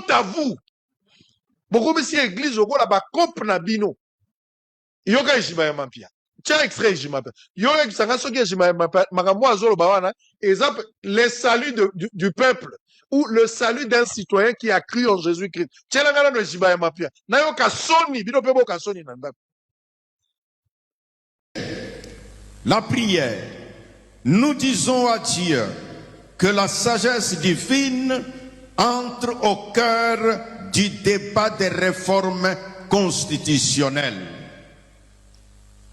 à vous. Beaucoup si église au la cop na bino. Yoga jima mampia. Tiens extrait jima. Yoga qui s'en soki jima makambo azolo bawana. Exemple le salut du peuple ou le salut d'un citoyen qui a cru en Jésus-Christ. Tiens la ngala no jima mampia. Na yo kasoni bino pebo kasoni nanda. La prière. Nous disons à Dieu que la sagesse divine entre au cœur du débat des réformes constitutionnelles.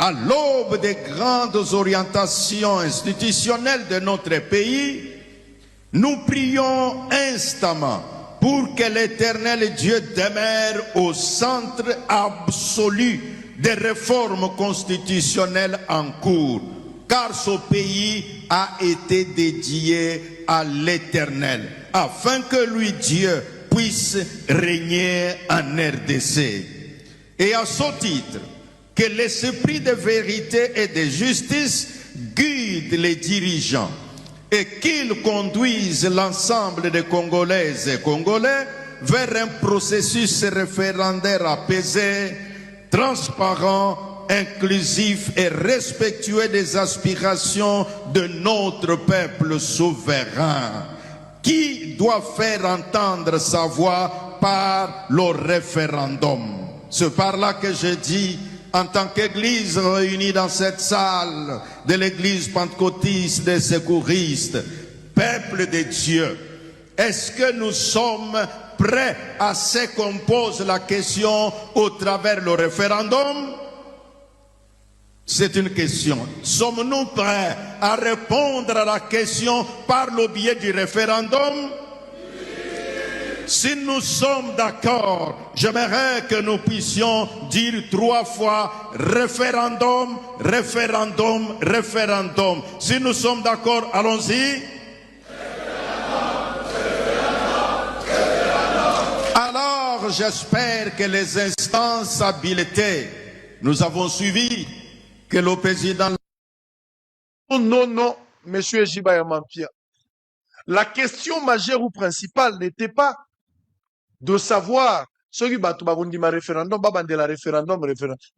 À l'aube des grandes orientations institutionnelles de notre pays, nous prions instamment pour que l'Éternel Dieu demeure au centre absolu des réformes constitutionnelles en cours, car ce pays a été dédié à l'Éternel, afin que lui, Dieu, puisse régner en RDC. Et à ce titre, que l'esprit de vérité et de justice guide les dirigeants et qu'ils conduisent l'ensemble des Congolaises et Congolais vers un processus référendaire apaisé, transparent, inclusif et respectueux des aspirations de notre peuple souverain, qui doit faire entendre sa voix par le référendum. C'est par là que je dis, en tant qu'Église réunie dans cette salle de l'Église pentecôtiste des secouristes, peuple de Dieu, est-ce que nous sommes prêts à ce qu'on pose la question au travers le référendum? C'est une question. Sommes-nous prêts à répondre à la question par le biais du référendum? Si nous sommes d'accord, j'aimerais que nous puissions dire 3 fois référendum, référendum, référendum. Si nous sommes d'accord, allons-y. Alors, j'espère que les instances habilitées, nous avons suivi que le président... Non, monsieur Jibaya Mampia. La question majeure ou principale n'était pas de savoir ce qui va référendum,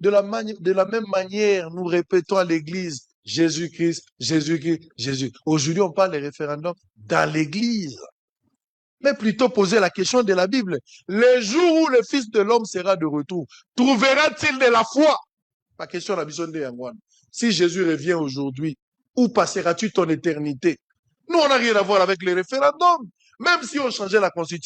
de la même manière, nous répétons à l'église Jésus-Christ, Jésus-Christ, Jésus. Aujourd'hui, on parle de référendum dans l'église. Mais plutôt poser la question de la Bible. Le jour où le Fils de l'homme sera de retour, trouvera-t-il de la foi? La question de la vision de Yangwan. Si Jésus revient aujourd'hui, où passeras-tu ton éternité? Nous, on n'a rien à voir avec les référendums. Même si on changeait la constitution.